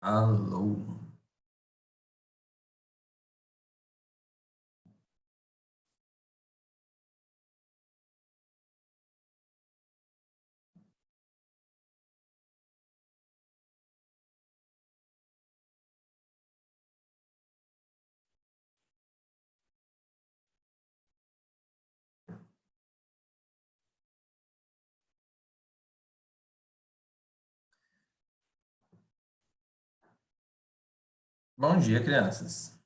Alô. Bom dia, crianças.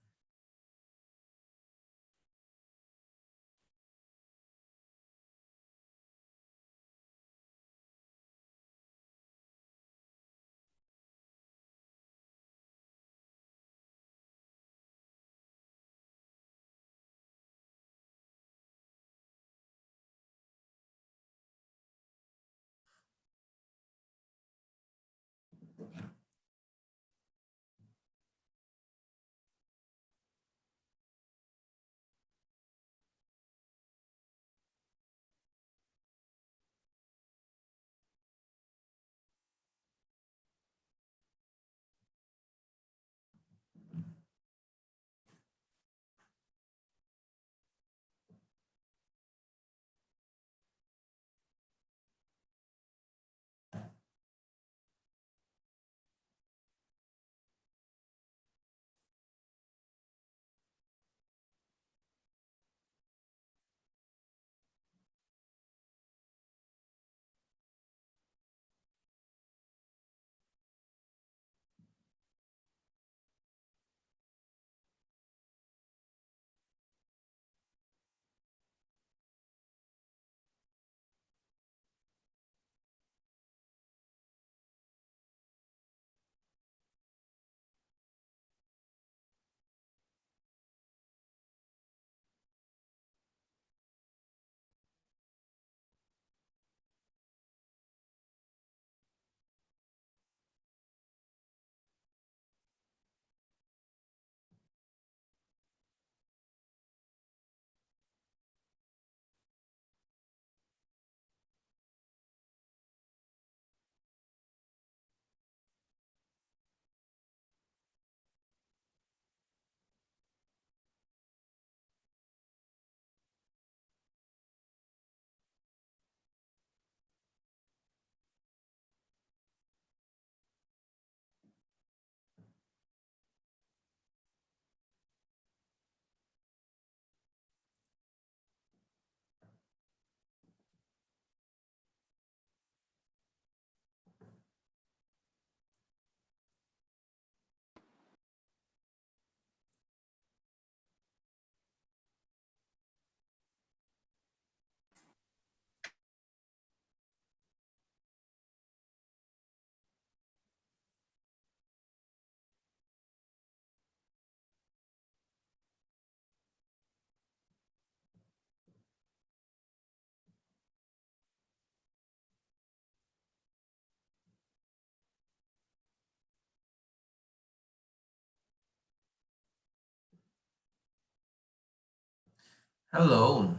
Hello.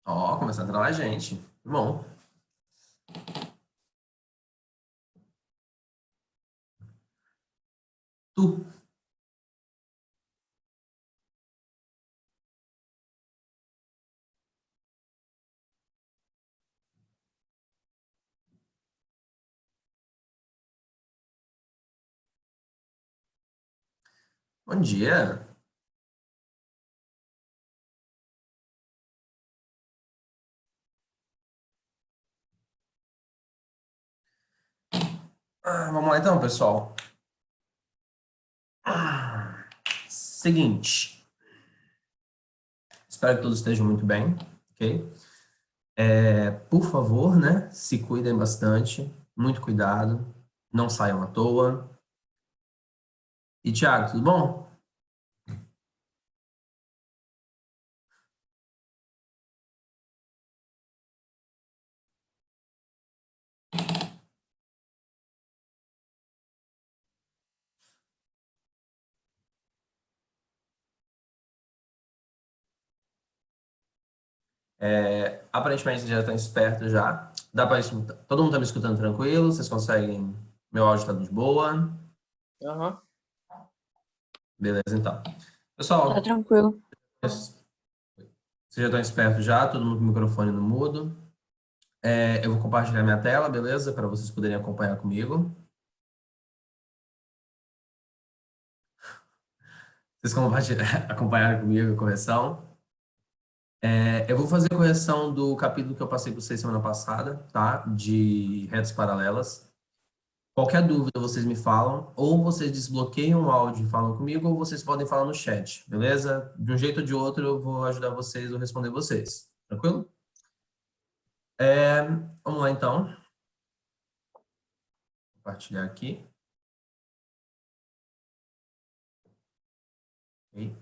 Ó, começando a entrar mais gente. Bom, tu. Bom dia. Vamos lá então, pessoal. Seguinte. Espero que todos estejam muito bem, ok? Por favor, né? Se cuidem bastante. Muito cuidado. Não saiam à toa. E, Thiago, tudo bom? Aparentemente, vocês já estão espertos já. Dá para escutar. Todo mundo está me escutando tranquilo? Vocês conseguem? Meu áudio está de boa? Aham. Beleza, então. Tá Pessoal, tranquilo. vocês já estão espertos já, todo mundo com o microfone no mudo. Eu vou compartilhar minha tela, beleza? Para vocês poderem acompanhar comigo. Vocês acompanharam comigo a correção. Eu vou fazer a correção do capítulo que eu passei para vocês semana passada, tá? De retas paralelas. Qualquer dúvida vocês me falam, ou vocês desbloqueiam o áudio e falam comigo, ou vocês podem falar no chat, beleza? De um jeito ou de outro eu vou ajudar vocês ou responder vocês, tranquilo? Vamos lá então. Vou compartilhar aqui. Ok.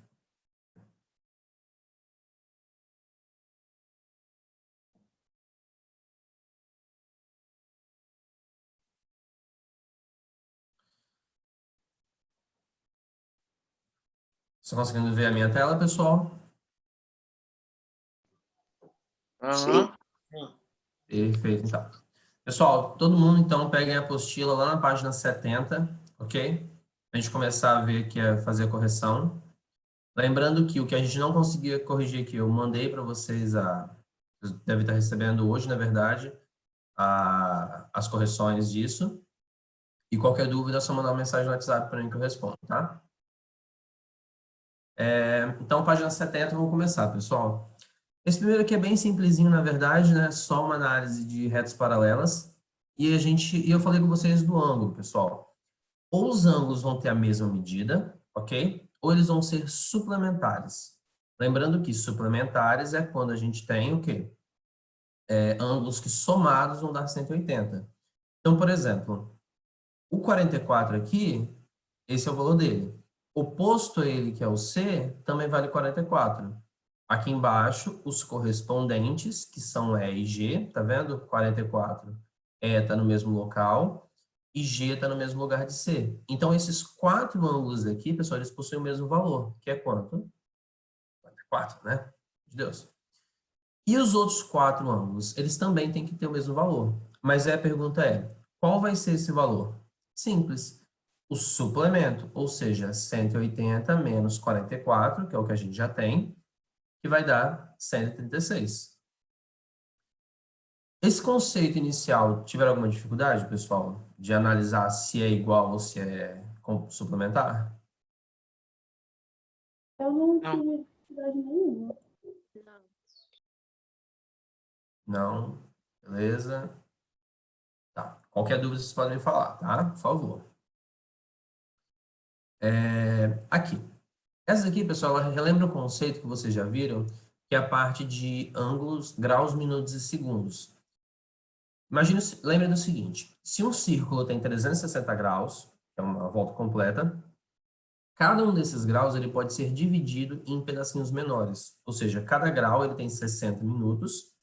Estão conseguindo ver a minha tela, pessoal? Aham. Perfeito, então. Pessoal, todo mundo, então, peguem a apostila lá na página 70, ok? A gente começar a ver aqui, a fazer a correção. Lembrando que o que a gente não conseguia corrigir aqui, eu mandei para vocês, vocês devem estar recebendo hoje, na verdade, as correções disso. E qualquer dúvida é só mandar uma mensagem no WhatsApp para mim que eu respondo, tá? Então, página 70, vamos começar, pessoal. Esse primeiro aqui é bem simplesinho, na verdade, né? Só uma análise de retas paralelas. E eu falei com vocês do ângulo, pessoal. Ou os ângulos vão ter a mesma medida, ok? Ou eles vão ser suplementares. Lembrando que suplementares é quando a gente tem o quê? Ângulos que somados vão dar 180. Então, por exemplo, o 44 aqui, esse é o valor dele. Oposto a ele, que é o C, também vale 44. Aqui embaixo, os correspondentes, que são E e G, tá vendo? 44 está no mesmo local e G está no mesmo lugar de C. Então, esses quatro ângulos aqui, pessoal, eles possuem o mesmo valor, que é quanto? 44, né? De Deus. E os outros quatro ângulos, eles também têm que ter o mesmo valor. Mas aí a pergunta é, qual vai ser esse valor? Simples. O suplemento, ou seja, 180 menos 44, que é o que a gente já tem, que vai dar 136. Esse conceito inicial, tiveram alguma dificuldade, pessoal, de analisar se é igual ou se é suplementar? Eu não tive dificuldade nenhuma. Não? Beleza? Tá. Qualquer dúvida vocês podem me falar, tá? Por favor. Aqui. Essa aqui, pessoal, ela relembra o conceito que vocês já viram, que é a parte de ângulos, graus, minutos e segundos. Imagina, lembre do seguinte, se um círculo tem 360 graus, que é uma volta completa, cada um desses graus ele pode ser dividido em pedacinhos menores. Ou seja, cada grau ele tem 60 minutos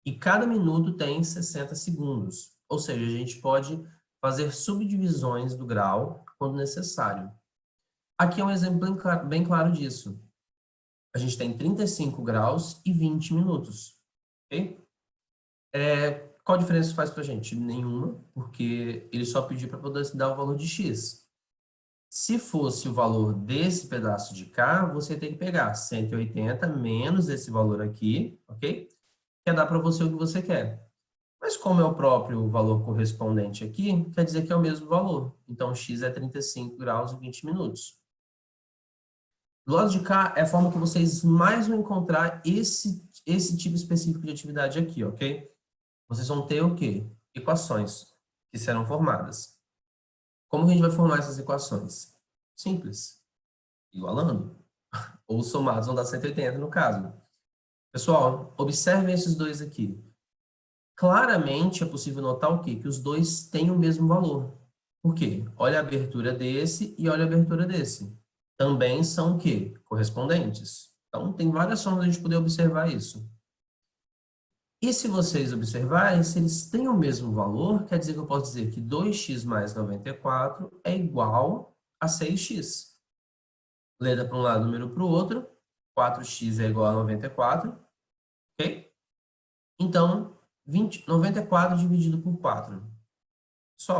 e cada minuto tem 60 segundos. Ou seja, a gente pode fazer subdivisões do grau quando necessário. Aqui é um exemplo bem claro disso. A gente tem 35 graus e 20 minutos. Ok? Qual a diferença faz para a gente? Nenhuma, porque ele só pediu para poder dar o valor de x. Se fosse o valor desse pedaço de cá, você tem que pegar 180 menos esse valor aqui, ok? Quer dar para você o que você quer. Mas como é o próprio valor correspondente aqui, quer dizer que é o mesmo valor. Então, x é 35 graus e 20 minutos. Do lado de cá é a forma que vocês mais vão encontrar esse tipo específico de atividade aqui, ok? Vocês vão ter o quê? Equações que serão formadas. Como que a gente vai formar essas equações? Simples. Igualando. Ou somados vão dar 180 no caso. Pessoal, observem esses dois aqui. Claramente é possível notar o quê? Que os dois têm o mesmo valor. Por quê? Olha a abertura desse e olha a abertura desse. Também são o quê? Correspondentes. Então, tem várias formas de a gente poder observar isso. E se vocês observarem, se eles têm o mesmo valor, quer dizer que eu posso dizer que 2x mais 94 é igual a 6x. Letra para um lado, número para o outro. 4x é igual a 94. Ok? Então, 94 dividido por 4.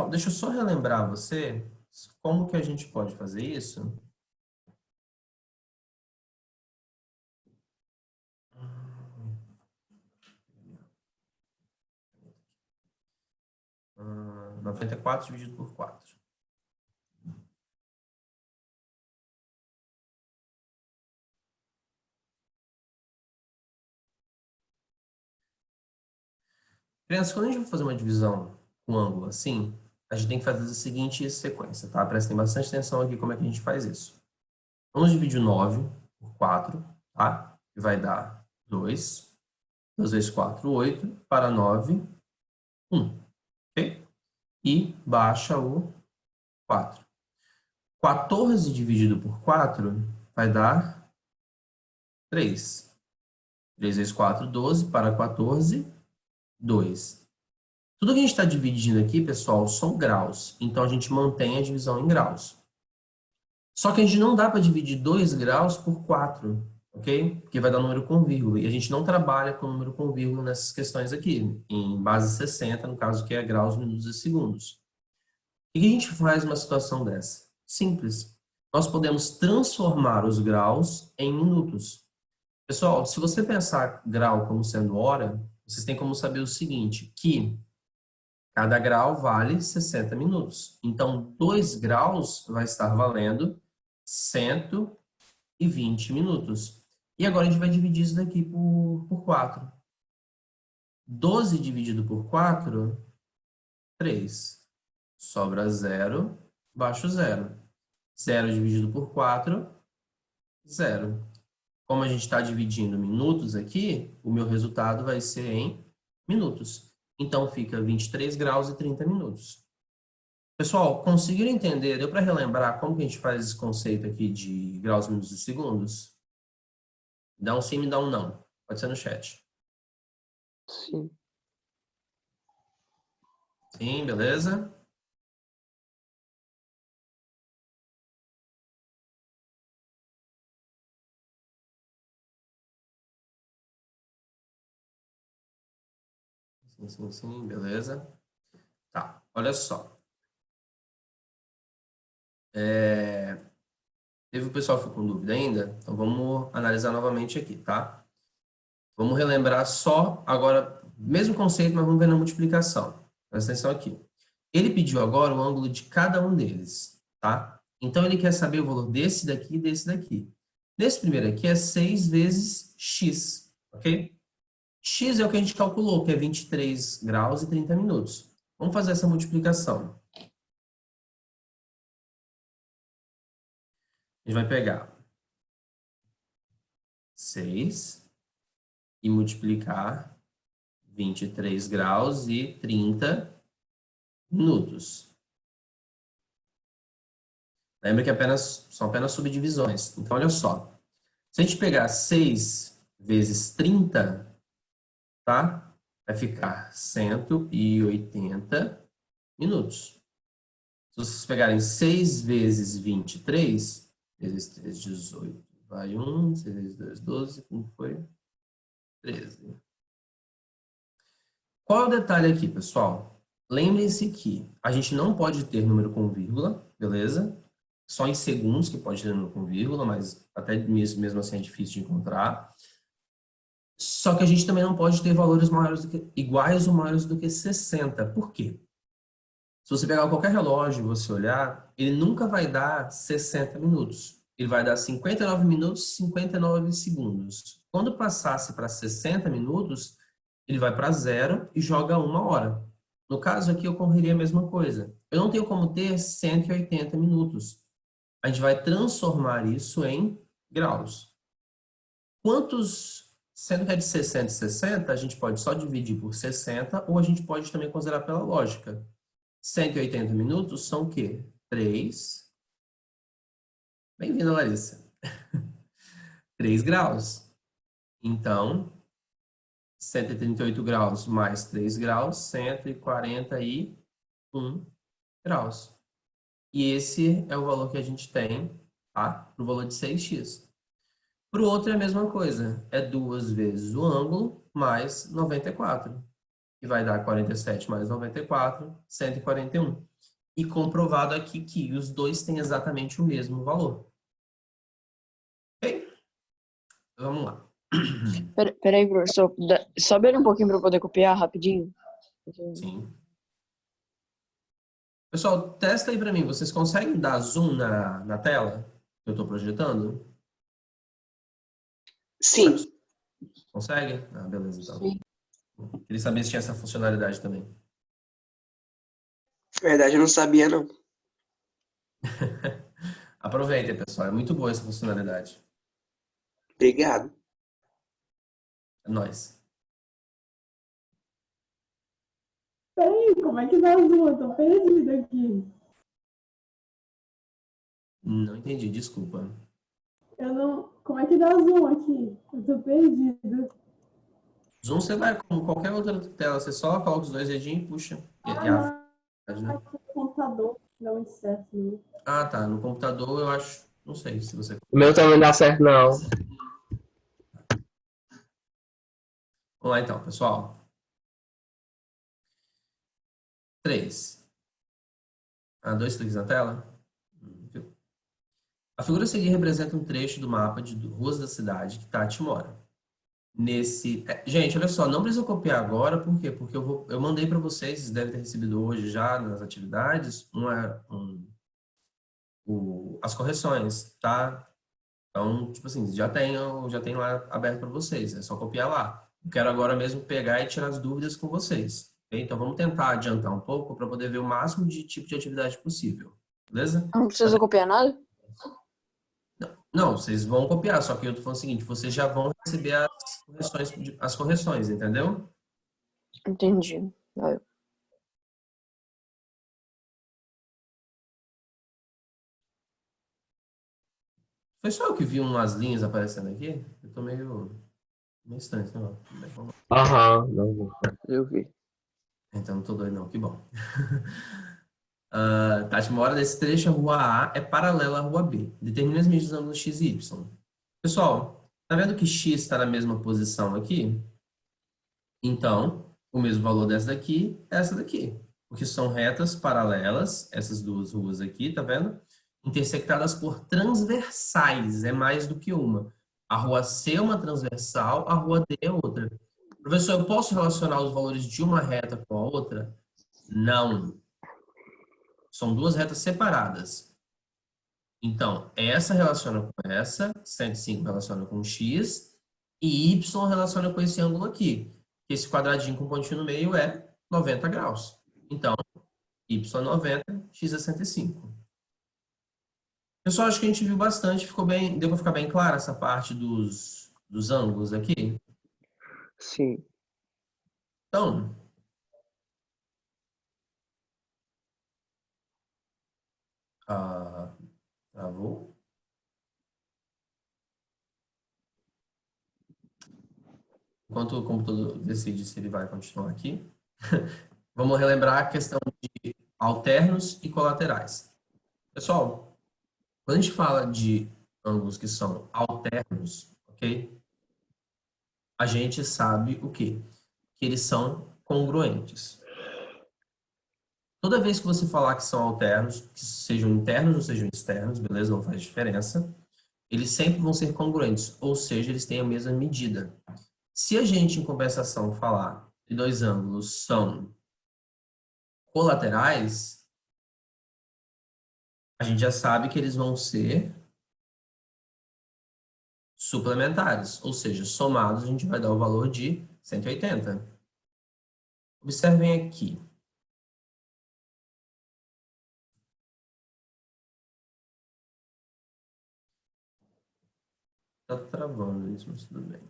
Deixa eu só relembrar você Como que a gente pode fazer isso? Ah, 94 dividido por 4. Crianças, quando a gente vai fazer uma divisão com ângulo assim, a gente tem que fazer a seguinte sequência, tá? Prestem bastante atenção aqui como é que a gente faz isso. Vamos dividir 9 por 4, tá? Que vai dar 2. 2 vezes 4, 8. Para 9, 1. Ok? E baixa o 4. 14 dividido por 4 vai dar 3. 3 vezes 4, 12. Para 14, 2. Tudo que a gente está dividindo aqui, pessoal, são graus. Então, a gente mantém a divisão em graus. Só que a gente não dá para dividir 2 graus por 4, ok? Porque vai dar número com vírgula. E a gente não trabalha com número com vírgula nessas questões aqui, em base 60, no caso que é graus, minutos e segundos. O que a gente faz numa situação dessa? Simples. Nós podemos transformar os graus em minutos. Pessoal, se você pensar grau como sendo hora, vocês têm como saber o seguinte, que cada grau vale 60 minutos. Então, 2 graus vai estar valendo 120 minutos. E agora a gente vai dividir isso daqui por 4. 12 dividido por 4, 3. Sobra 0, baixo 0. 0 dividido por 4, 0. Como a gente está dividindo minutos aqui, o meu resultado vai ser em minutos. Então, fica 23 graus e 30 minutos. Pessoal, conseguiram entender? Deu para relembrar como que a gente faz esse conceito aqui de graus, minutos e segundos? Dá um sim, me dá um não. Pode ser no chat. Sim. Sim, beleza? Sim, beleza. Tá, olha só. Teve o pessoal que ficou com dúvida ainda? Então vamos analisar novamente aqui, tá? Vamos relembrar só agora, mesmo conceito, mas vamos ver na multiplicação. Presta atenção aqui. Ele pediu agora o ângulo de cada um deles, tá? Então ele quer saber o valor desse daqui e desse daqui. Desse primeiro aqui é 6 vezes x, ok? X é o que a gente calculou, que é 23 graus e 30 minutos. Vamos fazer essa multiplicação. A gente vai pegar 6 e multiplicar 23 graus e 30 minutos. Lembra que são apenas subdivisões. Então, olha só. Se a gente pegar 6 vezes 30, tá? Vai ficar 180 minutos. Se vocês pegarem 6 vezes 23, vezes 3, 18, vai 1, 6 vezes 2, 12, como foi? 13. Qual é o detalhe aqui, pessoal? Lembrem-se que a gente não pode ter número com vírgula, beleza? Só em segundos que pode ter número com vírgula, mas até mesmo assim é difícil de encontrar. Só que a gente também não pode ter valores iguais ou maiores do que 60. Por quê? Se você pegar qualquer relógio e você olhar, ele nunca vai dar 60 minutos. Ele vai dar 59 minutos e 59 segundos. Quando passasse para 60 minutos, ele vai para 0 e joga 1 hora. No caso aqui, ocorreria a mesma coisa. Eu não tenho como ter 180 minutos. A gente vai transformar isso em graus. Sendo que é de 60 e 60, a gente pode só dividir por 60 ou a gente pode também considerar pela lógica. 180 minutos são o quê? 3. Bem-vinda, Larissa. 3 graus. Então, 138 graus mais 3 graus, 141 graus. E esse é o valor que a gente tem, tá? Para o valor de 6x. Para o outro é a mesma coisa. É 2 vezes o ângulo mais 94. Que vai dar 47 mais 94, 141. e comprovado aqui que os dois têm exatamente o mesmo valor. Ok? Vamos lá. Peraí, professor. Sobe ele um pouquinho para eu poder copiar rapidinho. Sim. Pessoal, testa aí para mim. Vocês conseguem dar zoom na tela que eu estou projetando? Sim. Consegue? Ah, beleza, então. Sim. Queria saber se tinha essa funcionalidade também. Na verdade, eu não sabia, não. Aproveitem, pessoal. É muito boa essa funcionalidade. Obrigado. É nóis. Peraí, como é que dá zoom? Eu tô perdida aqui. Não entendi, desculpa. Eu não. Como é que dá zoom aqui? Eu tô perdida. Zoom você vai como qualquer outra tela. Você só coloca os dois dedinhos e puxa. E a Não, né? aqui no computador. Não certo, não. Ah, tá. No computador eu acho. Não sei se você. O meu também não dá certo, não. Vamos lá então, pessoal. 3. Ah, 2 cliques na tela. Viu? A figura a seguir representa um trecho do mapa de ruas da cidade que Tati mora. Gente, olha só, não precisa copiar agora, por quê? Porque eu mandei para vocês, vocês devem ter recebido hoje já nas atividades, as correções, tá? Então, tipo assim, já tem lá aberto para vocês, é só copiar lá. Eu quero agora mesmo pegar e tirar as dúvidas com vocês, ok? Então, vamos tentar adiantar um pouco para poder ver o máximo de tipo de atividade possível, beleza? Não precisa copiar nada? Não, vocês vão copiar, só que eu tô falando o seguinte, vocês já vão receber as correções, entendeu? Entendi. Vai. Foi só eu que vi umas linhas aparecendo aqui? Eu tô meio estranho, sei lá. Aham, não. Eu vi. Então não tô doido não, que bom. Tati mora nesse trecho, a rua A é paralela à rua B. Determina as medidas dos ângulos x e y. Pessoal, tá vendo que x está na mesma posição aqui? Então, o mesmo valor dessa daqui é essa daqui. Porque são retas paralelas, essas duas ruas aqui, tá vendo? Intersectadas por transversais, é mais do que uma. A rua C é uma transversal, a rua D é outra. Professor, eu posso relacionar os valores de uma reta com a outra? Não. São duas retas separadas. Então, essa relaciona com essa, 105 relaciona com x, e y relaciona com esse ângulo aqui. Esse quadradinho com pontinho no meio é 90 graus. Então, y é 90, x é 105. Pessoal, acho que a gente viu bastante, deu para ficar bem clara essa parte dos ângulos aqui? Sim. Então, travou. Enquanto o computador decide se ele vai continuar aqui, vamos relembrar a questão de alternos e colaterais. Pessoal, quando a gente fala de ângulos que são alternos, ok? A gente sabe o quê? Que eles são congruentes. Toda vez que você falar que são alternos, que sejam internos ou sejam externos, beleza? Não faz diferença. Eles sempre vão ser congruentes, ou seja, eles têm a mesma medida. Se a gente, em compensação, falar que dois ângulos são colaterais, a gente já sabe que eles vão ser suplementares, ou seja, somados a gente vai dar o valor de 180. Observem aqui. Tá travando isso, mas tudo bem.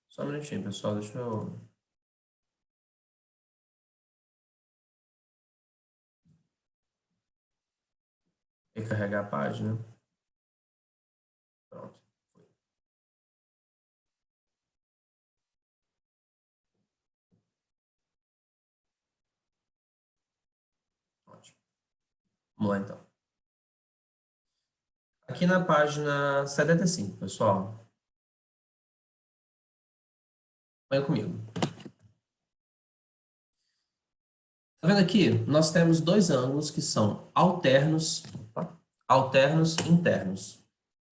Só um minutinho, pessoal, deixa eu... recarregar a página. Pronto. Ótimo. Vamos lá, então. aqui na página 75, pessoal. Venha comigo. Tá vendo aqui? Nós temos dois ângulos que são alternos, alternos internos.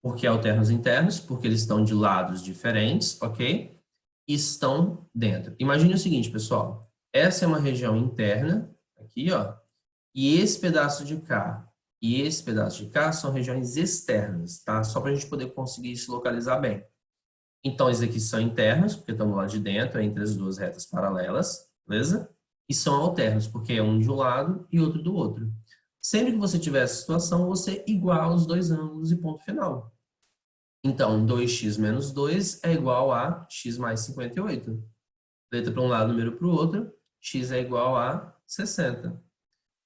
Por que alternos internos? Porque eles estão de lados diferentes, ok? E estão dentro. Imagine o seguinte, pessoal. Essa é uma região interna, aqui, ó. E esse pedaço de cá e esse pedaço de cá são regiões externas, tá? Só para a gente poder conseguir se localizar bem. Então, esses aqui são internos, porque estão do lado de dentro, entre as duas retas paralelas, beleza? E são alternos, porque é um de um lado e outro do outro. Sempre que você tiver essa situação, você iguala os dois ângulos e ponto final. Então, 2x menos 2 é igual a x mais 58. Letra para um lado, número para o outro, x é igual a 60.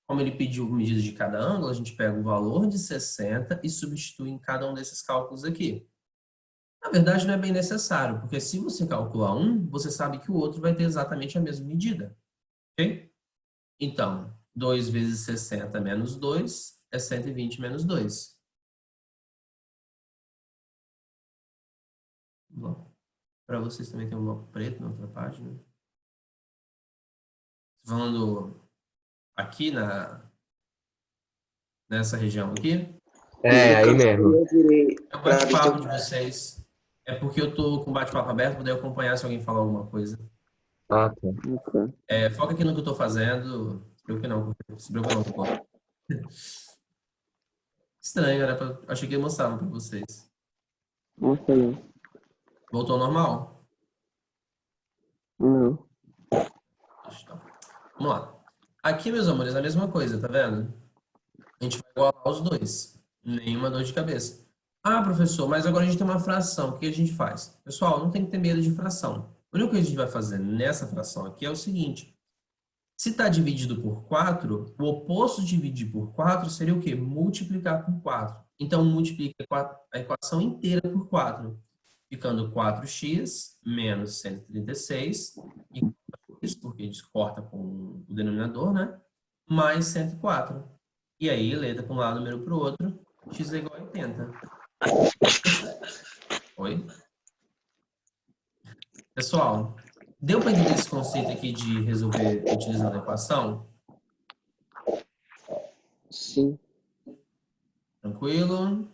Como ele pediu medida de cada ângulo, a gente pega o valor de 60 e substitui em cada um desses cálculos aqui. Na verdade, não é bem necessário, porque se você calcular um, você sabe que o outro vai ter exatamente a mesma medida. Ok? Então, 2 vezes 60 menos 2 é 120 menos 2. Para vocês também tem um bloco preto na outra página. Falando aqui nessa região aqui. É, aí mesmo. Eu virei É o pra bate-papo de Vitor. vocês. É porque eu tô com o bate-papo aberto, para poder acompanhar se alguém falar alguma coisa. Ah, tá. Foca aqui no que eu tô fazendo. Se preocupe não, se preocupe não. Pô. Estranho, achei que ia mostrar para vocês. Ok. Voltou ao normal? Não. Vamos lá. Aqui, meus amores, é a mesma coisa, tá vendo? A gente vai igualar os dois. Nenhuma dor de cabeça. Ah, professor, mas agora a gente tem uma fração. O que a gente faz? Pessoal, não tem que ter medo de fração. O único que a gente vai fazer nessa fração aqui é o seguinte. Se está dividido por 4, o oposto de dividir por 4 seria o quê? Multiplicar por 4. Então, multiplica a equação inteira por 4. Ficando 4x menos 136, isso porque a gente corta com o denominador, né? Mais 104. E aí, letra para um lado, número para o outro, x é igual a 80. Oi? Pessoal, deu para entender esse conceito aqui de resolver utilizando a equação? Sim. Tranquilo?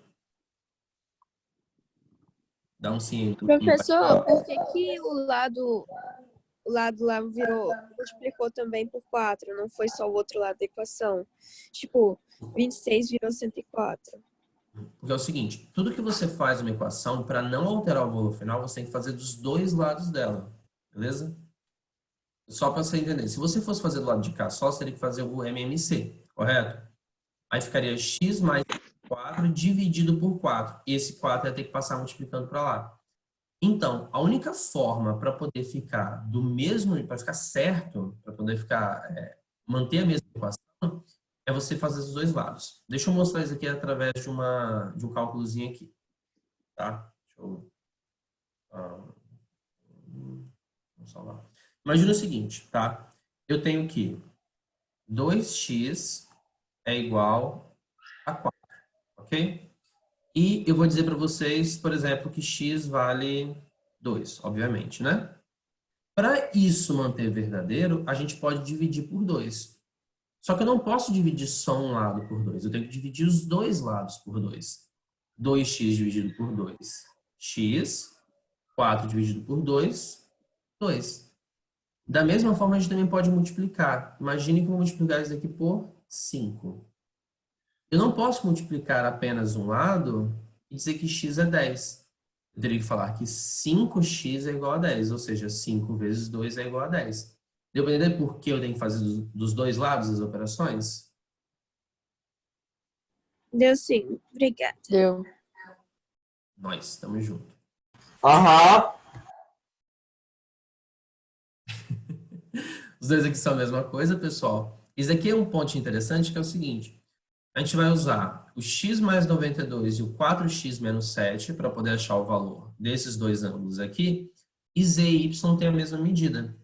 Dá um sim. Professor, por que que o lado lá multiplicou também por 4? Não foi só o outro lado da equação? Tipo, 26 virou 104. Porque é o seguinte, tudo que você faz uma equação, para não alterar o valor final, você tem que fazer dos dois lados dela. Beleza? Só para você entender. Se você fosse fazer do lado de cá só, você teria que fazer o MMC, correto? Aí ficaria x mais 4 dividido por 4. E esse 4 ia ter que passar multiplicando para lá. Então, a única forma para poder ficar do mesmo, para ficar certo, para poder ficar, manter a mesma equação, é você fazer os dois lados. Deixa eu mostrar isso aqui através de um cálculozinho aqui. Tá? Deixa eu... vamos salvar. Imagina o seguinte, tá? Eu tenho que 2x é igual a 4, ok? E eu vou dizer para vocês, por exemplo, que x vale 2, obviamente, né? Para isso manter verdadeiro, a gente pode dividir por 2. Só que eu não posso dividir só um lado por 2. Eu tenho que dividir os dois lados por 2. 2x dividido por 2, x. 4 dividido por 2, 2. Da mesma forma, a gente também pode multiplicar. Imagine que eu vou multiplicar isso aqui por 5. Eu não posso multiplicar apenas um lado e dizer que x é 10. Eu teria que falar que 5x é igual a 10, ou seja, 5 vezes 2 é igual a 10. Deu para entender por que eu tenho que fazer dos dois lados as operações? Deu sim. Obrigada. Deu. Nós, estamos juntos. Aham. Os dois aqui são a mesma coisa, pessoal. Isso aqui é um ponto interessante, que é o seguinte. A gente vai usar o x mais 92 e o 4x menos 7 para poder achar o valor desses dois ângulos aqui. E z e y têm a mesma medida.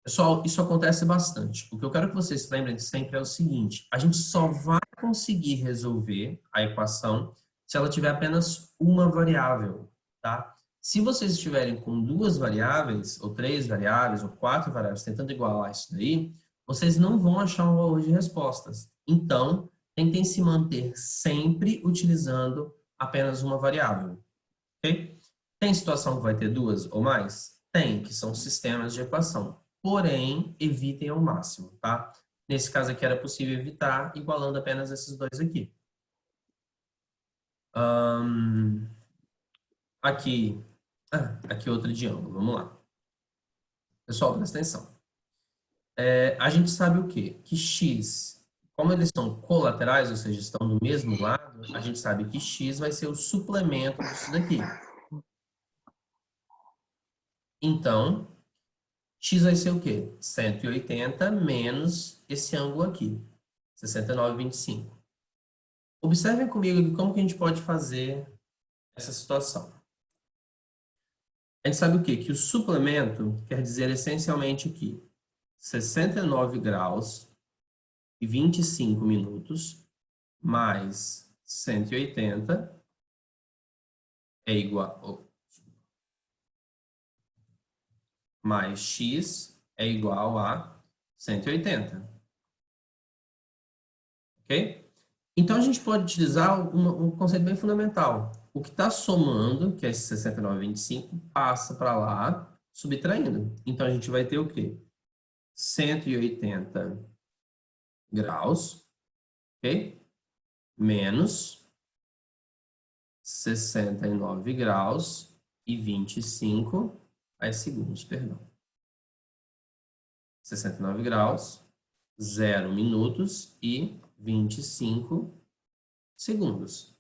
Pessoal, isso acontece bastante. O que eu quero que vocês lembrem sempre é o seguinte. A gente só vai conseguir resolver a equação se ela tiver apenas uma variável, tá? Se vocês estiverem com 2 variáveis, ou 3 variáveis, ou 4 variáveis, tentando igualar isso daí, vocês não vão achar um valor de respostas. Então, tentem se manter sempre utilizando apenas uma variável, ok? Tem situação que vai ter 2 ou mais? Tem, que são sistemas de equação. Porém, evitem ao máximo, tá? Nesse caso aqui era possível evitar, igualando apenas esses 2 aqui. Aqui outro de ângulo, vamos lá. Pessoal, presta atenção. A gente sabe o quê? Que x, como eles são colaterais, ou seja, estão do mesmo lado, a gente sabe que x vai ser o suplemento disso daqui. Então, x vai ser o quê? 180 menos esse ângulo aqui, 69,25. Observem comigo aqui como que a gente pode fazer essa situação. A gente sabe o quê? Que o suplemento quer dizer essencialmente aqui 69 graus e 25 minutos mais 180 é igual... mais x é igual a 180. Ok? Então, a gente pode utilizar um conceito bem fundamental. O que está somando, que é esse 69,25, passa para lá, subtraindo. Então, a gente vai ter o quê? 180 graus, ok? Menos 69 graus e 25 segundos, perdão. 69 graus, 0 minutos e 25 segundos.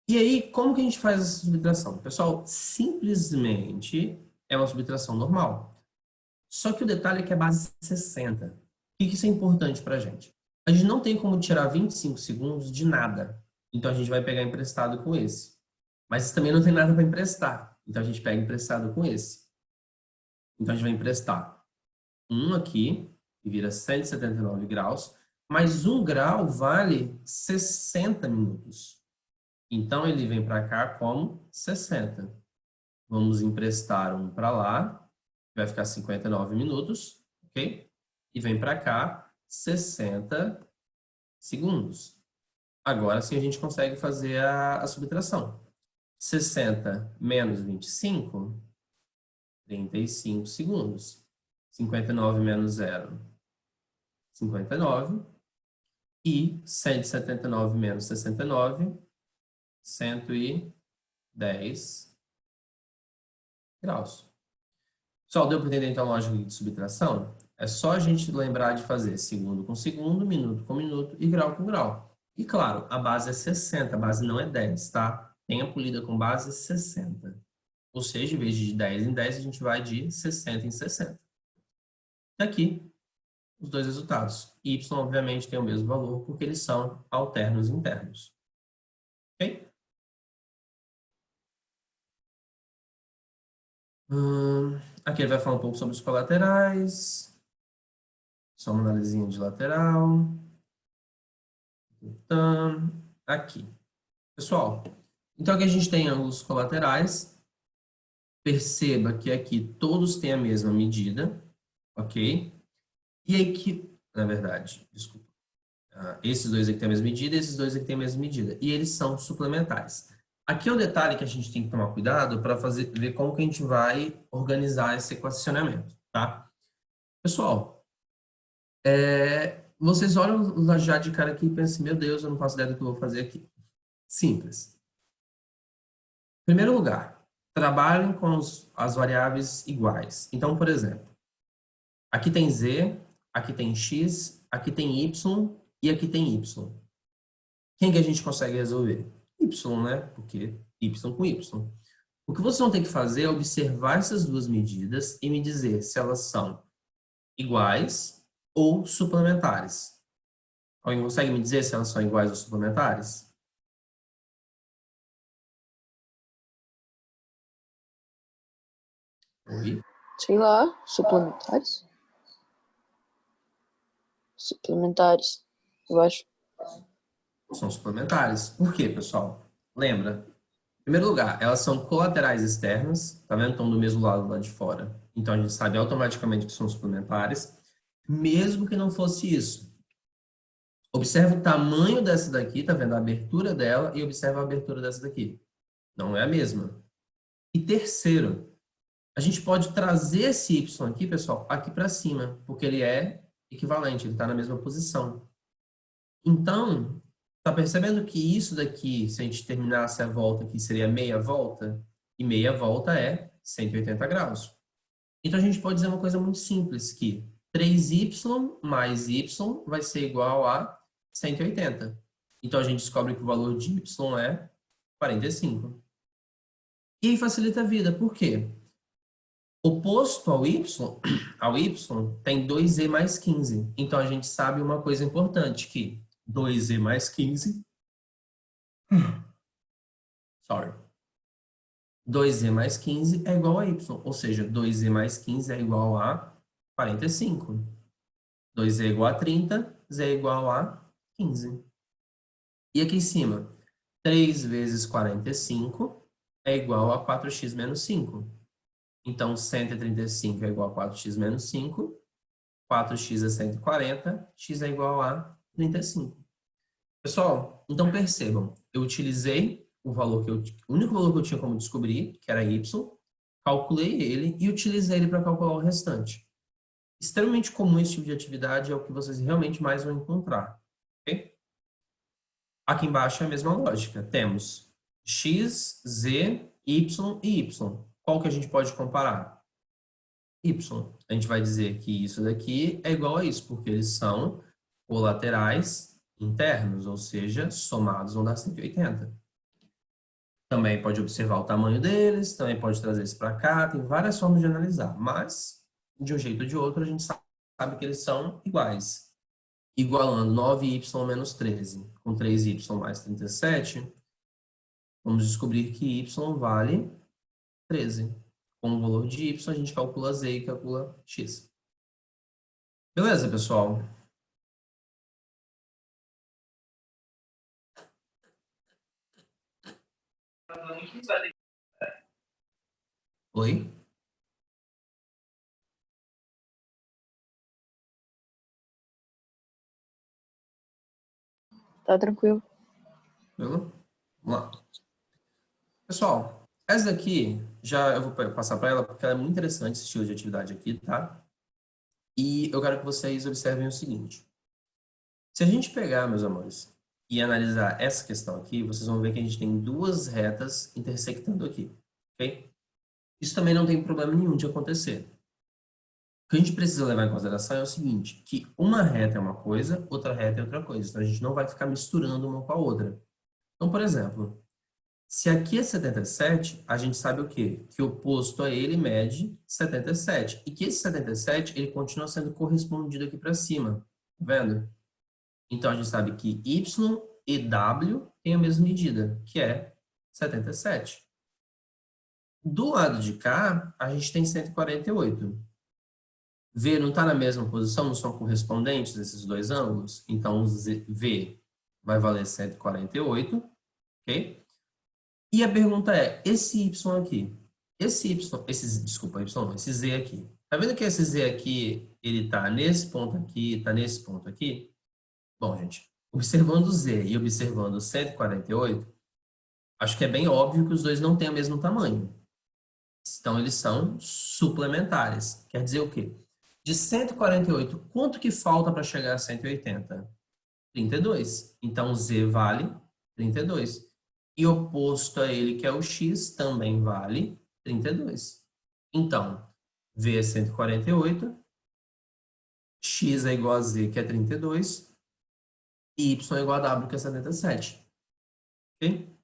E aí, como que a gente faz essa subtração? Pessoal, simplesmente é uma subtração normal. Só que o detalhe é que é base 60. Por que isso é importante para a gente? A gente não tem como tirar 25 segundos de nada. Então, a gente vai pegar emprestado com esse. Mas também não tem nada para emprestar. Então, a gente pega emprestado com esse. Então, a gente vai emprestar 1 aqui, que vira 179 graus, mas 1 grau vale 60 minutos. Então, ele vem para cá como 60. Vamos emprestar 1 para lá, vai ficar 59 minutos, ok? E vem para cá 60 segundos. Agora sim a gente consegue fazer a subtração. 60 menos 25, 35 segundos. 59 menos 0, 59. E 179 menos 69, 110 graus. Pessoal, deu para entender então a lógica de subtração? É só a gente lembrar de fazer segundo com segundo, minuto com minuto e grau com grau. E claro, a base é 60, a base não é 10, tá? Tempo lida com base 60. Ou seja, em vez de 10 em 10, a gente vai de 60 em 60. E aqui, os dois resultados. Y, obviamente, tem o mesmo valor, porque eles são alternos internos. Ok? Aqui ele vai falar um pouco sobre os colaterais. Só uma analisinha de lateral. Então, aqui. Pessoal, então aqui a gente tem ângulos colaterais. Perceba que aqui todos têm a mesma medida, ok? E aqui, na verdade, desculpa. Esses dois aqui têm a mesma medida, esses dois aqui têm a mesma medida. E eles são suplementares. Aqui é o detalhe que a gente tem que tomar cuidado para ver como que a gente vai organizar esse equacionamento, tá? Pessoal, vocês olham já de cara aqui e pensam, meu Deus, eu não faço ideia do que eu vou fazer aqui. Simples. Em primeiro lugar, trabalhem com as variáveis iguais. Então, por exemplo, aqui tem Z, aqui tem X, aqui tem Y e aqui tem Y. Quem que a gente consegue resolver? Y, né? Porque Y com Y. O que vocês vão ter que fazer é observar essas duas medidas e me dizer se elas são iguais ou suplementares. Alguém consegue me dizer se elas são iguais ou suplementares? Oi? Sei lá, suplementares? Suplementares, eu acho. São suplementares. Por quê, pessoal? Lembra? Em primeiro lugar, elas são colaterais externas, tá vendo? Estão do mesmo lado lá de fora. Então, a gente sabe automaticamente que são suplementares, mesmo que não fosse isso. Observa o tamanho dessa daqui, tá vendo? A abertura dela e observa a abertura dessa daqui. Não é a mesma. E terceiro, a gente pode trazer esse Y aqui, pessoal, aqui para cima, porque ele é equivalente, ele está na mesma posição. Então, tá percebendo que isso daqui, se a gente terminasse a volta aqui, seria meia volta? E meia volta é 180 graus. Então, a gente pode dizer uma coisa muito simples, que 3y mais y vai ser igual a 180. Então, a gente descobre que o valor de y é 45. E aí facilita a vida, por quê? Oposto ao y tem 2e mais 15. Então, a gente sabe uma coisa importante, que 2e mais 15... Sorry. 2e mais 15 é igual a y, ou seja, 2e mais 15 é igual a 45. 2e é igual a 30, z é igual a 15. E aqui em cima, 3 vezes 45 é igual a 4x menos 5. Então, 135 é igual a 4x menos 5, 4x é 140, x é igual a 35. Pessoal, então percebam, eu utilizei o único valor que eu tinha como descobrir, que era y, calculei ele e utilizei ele para calcular o restante. Extremamente comum esse tipo de atividade, é o que vocês realmente mais vão encontrar. Okay? Aqui embaixo é a mesma lógica. Temos x, z, y e y. Qual que a gente pode comparar? Y. A gente vai dizer que isso daqui é igual a isso, porque eles são colaterais internos, ou seja, somados vão dar 180. Também pode observar o tamanho deles, também pode trazer isso para cá, tem várias formas de analisar, mas de um jeito ou de outro a gente sabe que eles são iguais. Igualando 9y menos 13 com 3y mais 37, vamos descobrir que y vale 13. Com o valor de y, a gente calcula z e calcula x. Beleza, pessoal? Oi? Tá tranquilo. Vamos lá. Pessoal, essa daqui, já eu vou passar para ela, porque ela é muito interessante, esse estilo de atividade aqui, tá? E eu quero que vocês observem o seguinte. Se a gente pegar, meus amores, e analisar essa questão aqui, vocês vão ver que a gente tem duas retas intersectando aqui, ok? Isso também não tem problema nenhum de acontecer. O que a gente precisa levar em consideração é o seguinte, que uma reta é uma coisa, outra reta é outra coisa. Então, a gente não vai ficar misturando uma com a outra. Então, por exemplo, se aqui é 77, a gente sabe o quê? Que o oposto a ele mede 77. E que esse 77, ele continua sendo correspondido aqui para cima. Tá vendo? Então, a gente sabe que y e w têm a mesma medida, que é 77. Do lado de cá, a gente tem 148. V não está na mesma posição, não são correspondentes esses dois ângulos? Então, V vai valer 148, ok? E a pergunta é, esse Y aqui, esse Z aqui, tá vendo que esse Z aqui, ele tá nesse ponto aqui, tá nesse ponto aqui? Bom, gente, observando o Z e observando o 148, acho que é bem óbvio que os dois não têm o mesmo tamanho. Então, eles são suplementares. Quer dizer o quê? De 148, quanto que falta para chegar a 180? 32. Então, Z vale 32. E oposto a ele, que é o X, também vale 32. Então, V é 148, X é igual a Z, que é 32, e Y é igual a W, que é 77. Ok?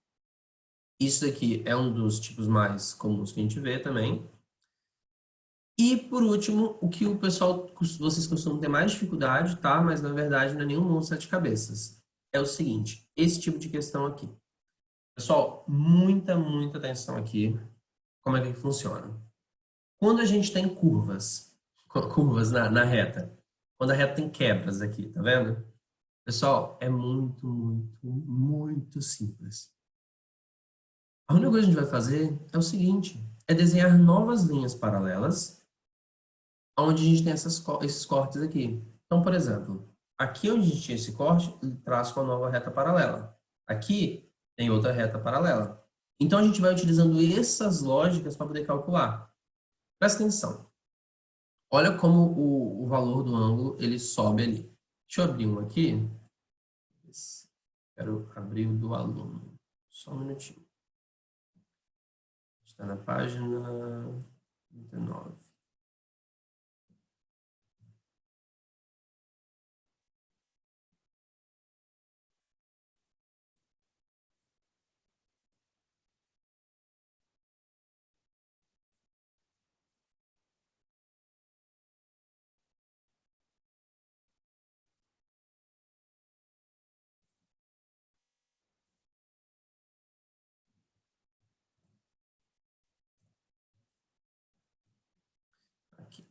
Isso aqui é um dos tipos mais comuns que a gente vê também. E, por último, o que o pessoal, vocês costumam ter mais dificuldade, tá? Mas, na verdade, não é nenhum monstro de cabeças. É o seguinte, esse tipo de questão aqui. Pessoal, muita atenção aqui. Como é que funciona? Quando a gente tem curvas na reta, quando a reta tem quebras aqui, tá vendo? Pessoal, é muito simples. A única coisa que a gente vai fazer é o seguinte, é desenhar novas linhas paralelas, onde a gente tem esses cortes aqui. Então, por exemplo, aqui onde a gente tinha esse corte, ele traz com a nova reta paralela. Aqui tem outra reta paralela. Então, a gente vai utilizando essas lógicas para poder calcular. Presta atenção. Olha como o valor do ângulo ele sobe ali. Deixa eu abrir um aqui. Quero abrir o do aluno. Só um minutinho. Está na página 39. Aqui.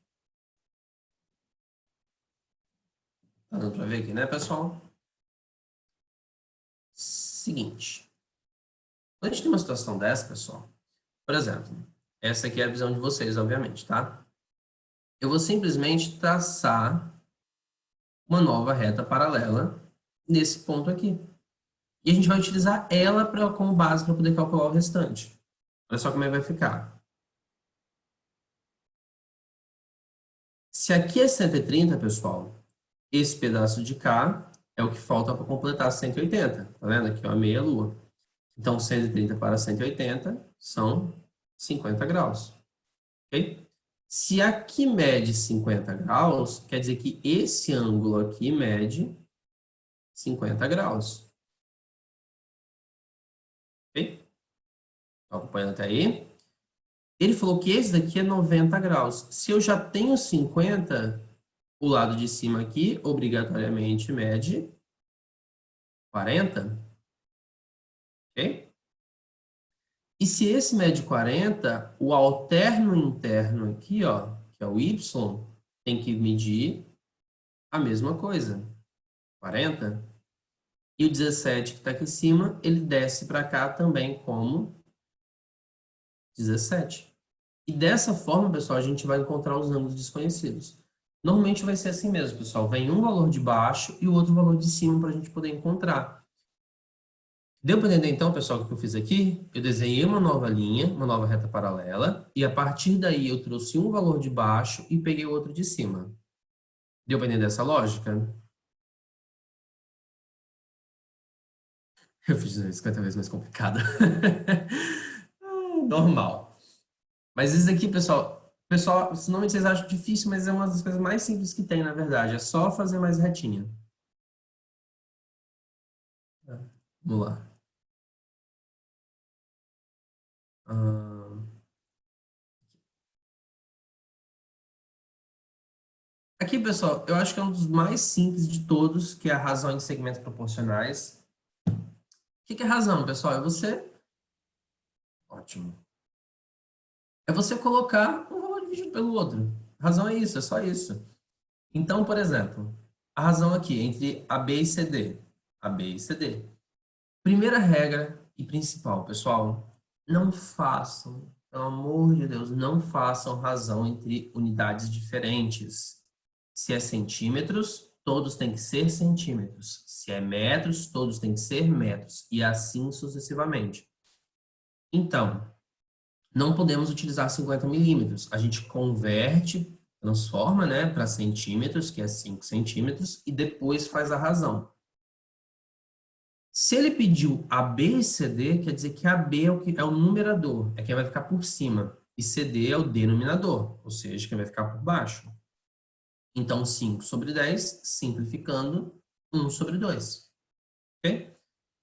Tá dando para ver aqui, né, pessoal? Seguinte. Quando a gente tem uma situação dessa, pessoal, por exemplo, essa aqui é a visão de vocês, obviamente, tá? Eu vou simplesmente traçar uma nova reta paralela nesse ponto aqui. E a gente vai utilizar ela como base para poder calcular o restante. Olha só como é que vai ficar. Se aqui é 130, pessoal, esse pedaço de cá é o que falta para completar 180. Tá vendo? Aqui é uma meia lua. Então, 130 para 180 são 50 graus. Ok? Se aqui mede 50 graus, quer dizer que esse ângulo aqui mede 50 graus. Ok? Estão acompanhando até aí? Ele falou que esse daqui é 90 graus. Se eu já tenho 50, o lado de cima aqui, obrigatoriamente, mede 40. Ok? E se esse mede 40, o alterno interno aqui, ó, que é o y, tem que medir a mesma coisa, 40. E o 17 que está aqui em cima, ele desce para cá também como 17. E dessa forma, pessoal, a gente vai encontrar os ângulos desconhecidos. Normalmente vai ser assim mesmo, pessoal. Vem um valor de baixo e o outro valor de cima para a gente poder encontrar. Deu para entender então, pessoal, o que eu fiz aqui? Eu desenhei uma nova linha, uma nova reta paralela, e a partir daí eu trouxe um valor de baixo e peguei o outro de cima. Deu para entender essa lógica? Eu fiz 50 vezes mais complicado. Normal. Mas isso aqui, pessoal, normalmente vocês acham difícil, mas é uma das coisas mais simples que tem, na verdade. É só fazer mais retinha. Vamos lá. Aqui, pessoal, eu acho que é um dos mais simples de todos, que é a razão em segmentos proporcionais. O que é razão, pessoal? É você... Ótimo. É você colocar um valor dividido pelo outro. A razão é isso, é só isso. Então, por exemplo, a razão aqui entre AB e CD. AB e CD. Primeira regra e principal, pessoal, não façam, pelo amor de Deus, não façam razão entre unidades diferentes. Se é centímetros, todos têm que ser centímetros. Se é metros, todos têm que ser metros. E assim sucessivamente. Então, não podemos utilizar 50 milímetros. A gente converte, transforma, né, para centímetros, que é 5 centímetros, e depois faz a razão. Se ele pediu AB e CD, quer dizer que AB é o numerador, é quem vai ficar por cima. E CD é o denominador, ou seja, quem vai ficar por baixo. Então, 5 sobre 10, simplificando, 1 sobre 2. Ok?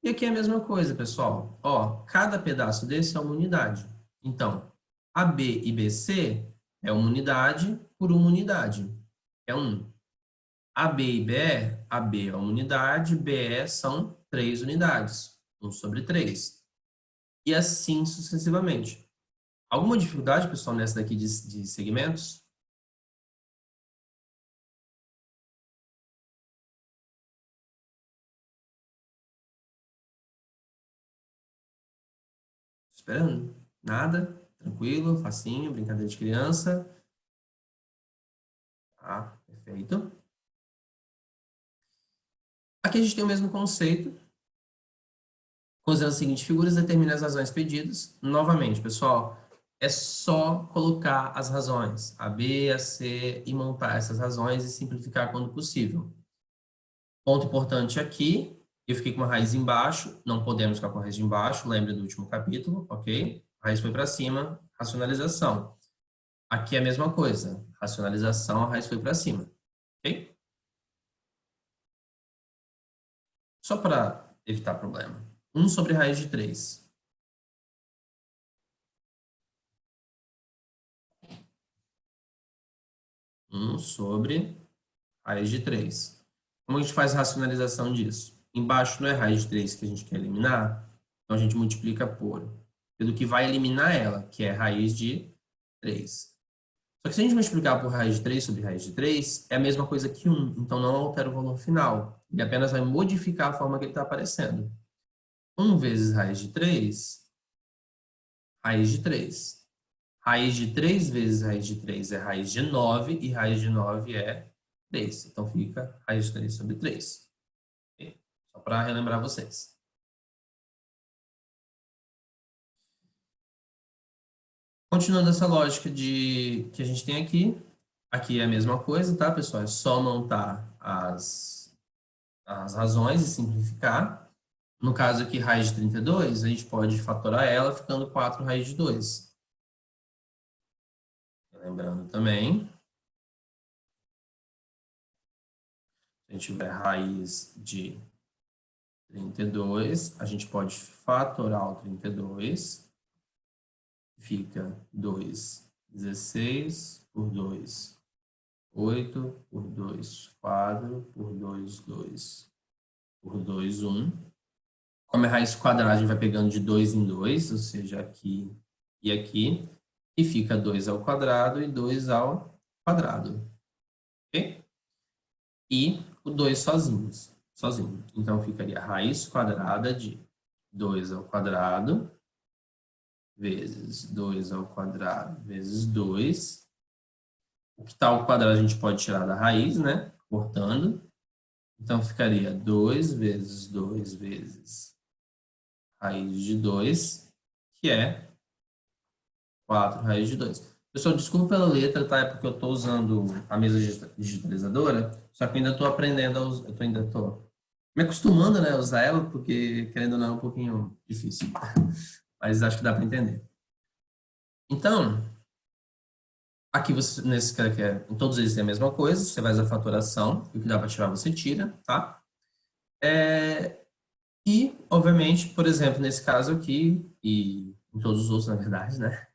E aqui é a mesma coisa, pessoal. Ó, cada pedaço desse é uma unidade. Então, AB e BC é uma unidade por uma unidade. É 1. AB e BE, AB é uma unidade, BE são 3 unidades. 1 sobre 3. E assim sucessivamente. Alguma dificuldade, pessoal, nessa daqui de segmentos? esperando. Nada? Tranquilo, facinho, brincadeira de criança. Tá, perfeito. Aqui a gente tem o mesmo conceito. Considerando as seguintes figuras, determine as razões pedidas. Novamente, pessoal, é só colocar as razões, a B, a C, e montar essas razões e simplificar quando possível. Ponto importante aqui, eu fiquei com uma raiz embaixo, não podemos ficar com a raiz embaixo, lembra do último capítulo, ok? A raiz foi para cima, racionalização. Aqui é a mesma coisa, racionalização, a raiz foi para cima, ok? Só para evitar problema. 1 sobre raiz de 3. Sobre raiz de 3. Como a gente faz a racionalização disso? Embaixo não é raiz de 3 que a gente quer eliminar, então a gente multiplica pelo que vai eliminar ela, que é raiz de 3. Só que se a gente multiplicar por raiz de 3 sobre raiz de 3, é a mesma coisa que 1, então não altera o valor final. Ele apenas vai modificar a forma que ele está aparecendo. 1 vezes raiz de 3, raiz de 3. Raiz de 3 vezes raiz de 3 é raiz de 9, e raiz de 9 é 3. Então fica raiz de 3 sobre 3. Okay? Só para relembrar vocês. Continuando essa lógica que a gente tem aqui. Aqui é a mesma coisa, tá, pessoal? É só montar as razões e simplificar. No caso aqui, raiz de 32, a gente pode fatorar ela ficando 4 raiz de 2. Lembrando também, se a gente tiver raiz de 32, a gente pode fatorar o 32. Fica 2, 16, por 2, 8, por 2, 4, por 2, 2, por 2, 1. Como é raiz quadrada, a gente vai pegando de 2 em 2, ou seja, aqui e aqui. E fica 2 ao quadrado e 2 ao quadrado. Ok? E o 2 sozinho. Então, ficaria raiz quadrada de 2 ao quadrado vezes 2 ao quadrado vezes 2. O que está ao quadrado a gente pode tirar da raiz, né? Cortando. Então, ficaria 2 vezes 2 vezes raiz de 2, que é 4 raiz de 2. Pessoal, desculpa pela letra, tá? É porque eu estou usando a mesa digitalizadora, só que eu ainda estou aprendendo, eu ainda estou me acostumando, né, a usar ela, porque, querendo ou não, é um pouquinho difícil. Mas acho que dá para entender. Então, aqui, você, nesse cara aqui, em todos eles tem a mesma coisa, você faz a fatoração, e o que dá para tirar você tira, tá? E, obviamente, por exemplo, nesse caso aqui, e em todos os outros, na verdade, né?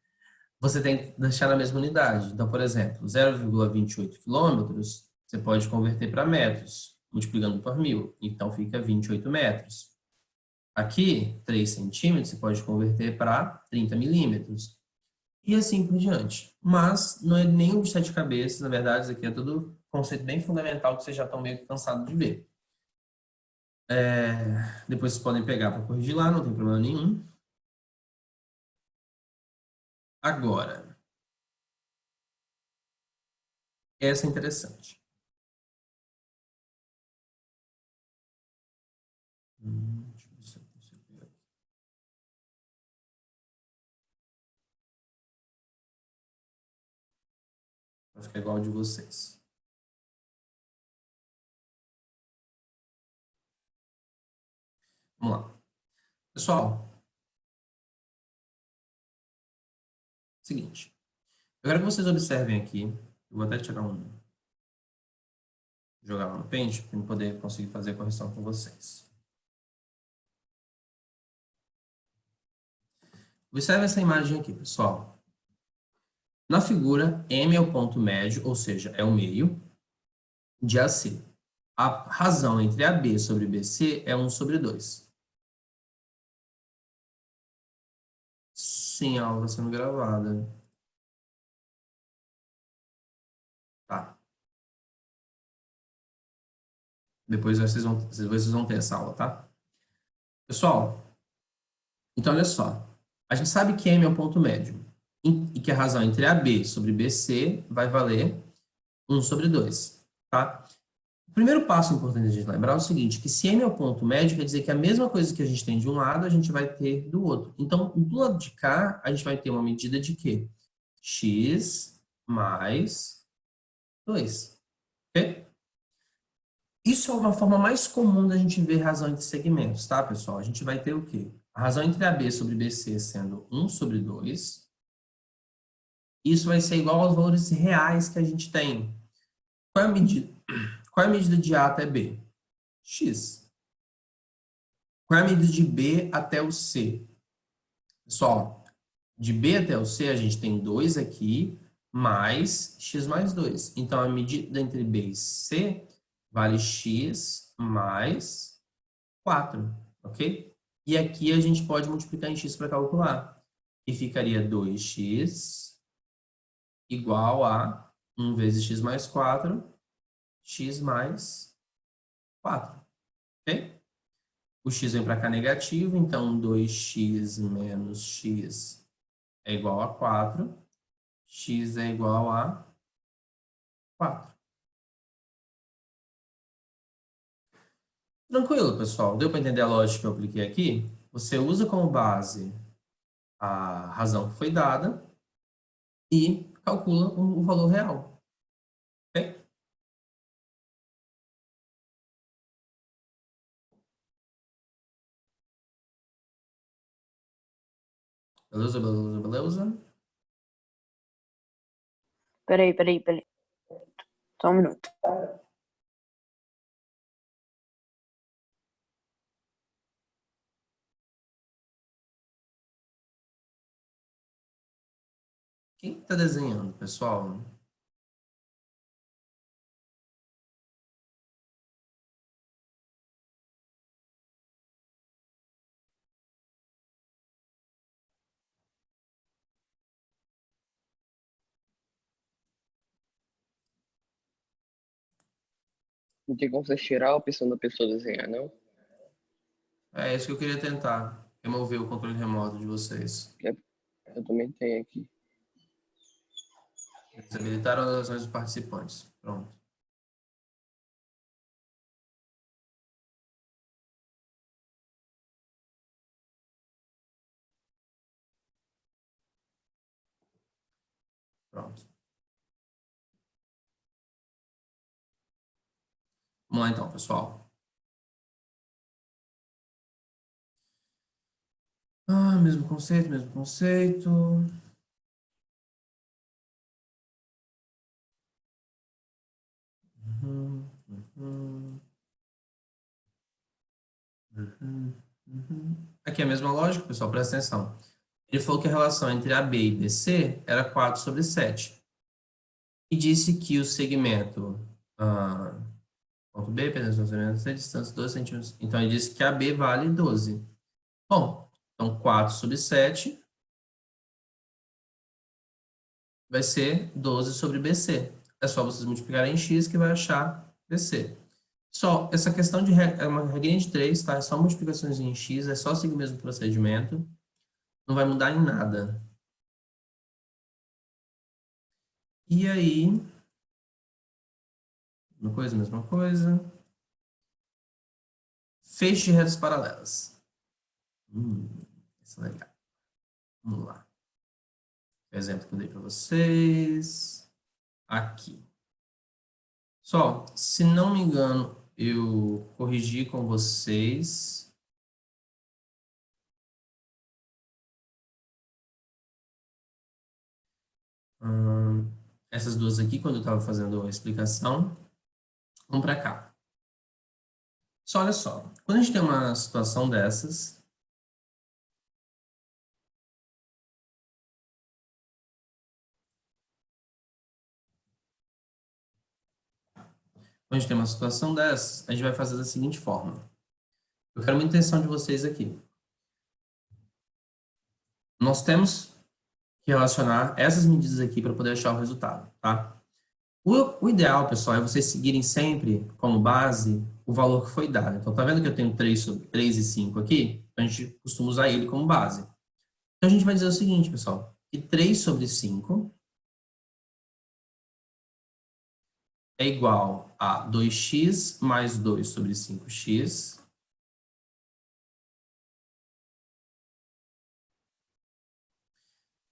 Você tem que deixar na mesma unidade. Então, por exemplo, 0,28 quilômetros, você pode converter para metros, multiplicando por 1.000. Então, fica 28 metros. Aqui, 3 centímetros, você pode converter para 30 milímetros. E assim por diante. Mas não é nenhum de 7 cabeças, na verdade, isso aqui é tudo conceito bem fundamental que vocês já estão meio que cansados de ver. Depois vocês podem pegar para corrigir lá, não tem problema nenhum. Agora, essa é interessante. Deixa eu ver se eu consigo pegar aqui. Vai ficar igual ao de vocês. Vamos lá. Pessoal, seguinte. Eu quero que vocês observem aqui. Eu vou até tirar jogar lá no Paint para eu poder conseguir fazer a correção com vocês. Observe essa imagem aqui, pessoal. Na figura, M é o ponto médio, ou seja, é o meio de AC. A razão entre AB sobre BC é 1 sobre 2. Sim, a aula está sendo gravada. Tá. Depois vocês vão ter essa aula, tá? Pessoal, então olha só. A gente sabe que M é o ponto médio e que a razão entre AB sobre BC vai valer 1 sobre 2, tá? O primeiro passo importante a gente lembrar é o seguinte, que se M é o ponto médio, quer dizer que a mesma coisa que a gente tem de um lado, a gente vai ter do outro. Então, do lado de cá, a gente vai ter uma medida de quê? X mais 2, ok? Isso é uma forma mais comum da gente ver razão entre segmentos, tá, pessoal? A gente vai ter o quê? A razão entre AB sobre BC sendo 1 sobre 2. Isso vai ser igual aos valores reais que a gente tem. Qual é a medida? Qual é a medida de A até B? X. Qual é a medida de B até o C? Pessoal, de B até o C a gente tem 2 aqui, mais X mais 2. Então, a medida entre B e C vale X mais 4, ok? E aqui a gente pode multiplicar em X para calcular. E ficaria 2x igual a 1 vezes X mais 4, X mais 4, ok? O X vem para cá negativo, então 2x menos X é igual a 4. X é igual a 4. Tranquilo, pessoal? Deu para entender a lógica que eu apliquei aqui? Você usa como base a razão que foi dada e calcula o valor real. Ok? Beleza, beleza, beleza? Peraí. Só um minuto. Quem está desenhando, pessoal? Não tem como você tirar a opção da pessoa desenhar, não? É isso que eu queria tentar. Remover o controle remoto de vocês. Eu também tenho aqui. Desabilitar as ações dos participantes. Pronto. Pronto. Vamos lá então, pessoal. Mesmo conceito, mesmo conceito. Aqui é a mesma lógica, pessoal, presta atenção. Ele falou que a relação entre AB e BC era 4 sobre 7. E disse que o segmento ponto B, pertence a distância 12 centímetros. Então, ele disse que AB vale 12. Bom, então 4 sobre 7 vai ser 12 sobre BC. É só vocês multiplicarem em X que vai achar BC. Só, essa questão é uma regrinha de 3, tá? É só multiplicações em X, é só seguir o mesmo procedimento. Não vai mudar em nada. E aí... Mesma coisa. Feixe de retas paralelas. Isso é legal. Vamos lá. O exemplo que eu dei para vocês. Aqui. Só, se não me engano, eu corrigi com vocês. Essas duas aqui, quando eu estava fazendo a explicação. Vamos para cá. Só olha só. Quando a gente tem uma situação dessas... Quando a gente tem uma situação dessas, a gente vai fazer da seguinte forma. Eu quero muita atenção de vocês aqui. Nós temos que relacionar essas medidas aqui para poder achar o resultado, tá? O ideal, pessoal, é vocês seguirem sempre como base o valor que foi dado. Então, tá vendo que eu tenho 3 e 5 aqui? A gente costuma usar ele como base. Então, a gente vai dizer o seguinte, pessoal, que 3 sobre 5 é igual a 2x mais 2 sobre 5x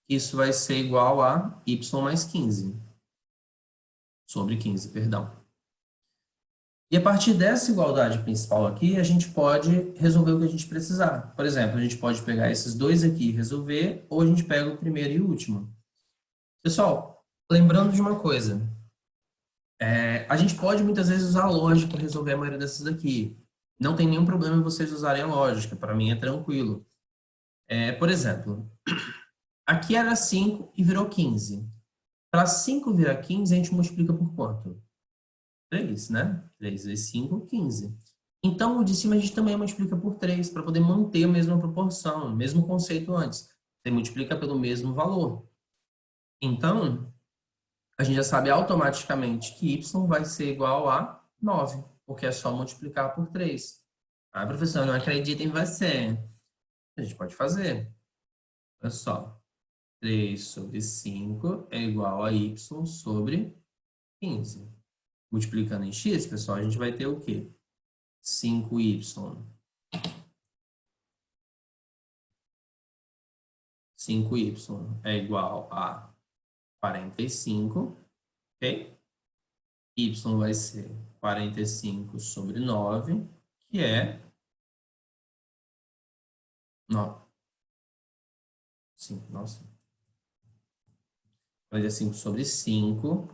isso vai ser igual a y mais 15. Sobre 15, perdão. E a partir dessa igualdade principal aqui, a gente pode resolver o que a gente precisar. Por exemplo, a gente pode pegar esses dois aqui e resolver, ou a gente pega o primeiro e o último. Pessoal, lembrando de uma coisa. A gente pode muitas vezes usar a lógica para resolver a maioria dessas daqui. Não tem nenhum problema em vocês usarem a lógica, para mim é tranquilo. Por exemplo, aqui era 5 e virou 15. Para 5 virar 15, a gente multiplica por quanto? 3, né? 3 vezes 5, 15. Então, o de cima a gente também multiplica por 3, para poder manter a mesma proporção, o mesmo conceito antes. Você multiplica pelo mesmo valor. Então, a gente já sabe automaticamente que y vai ser igual a 9, porque é só multiplicar por 3. Ah, professor, não acredito em você. A gente pode fazer. Olha só. 3 sobre 5 é igual a y sobre 15. Multiplicando em x, pessoal, a gente vai ter o quê? 5y. 5y é igual a 45, ok? Y vai ser 45 sobre 9, que é 9. Sim, nossa. 45 sobre 5,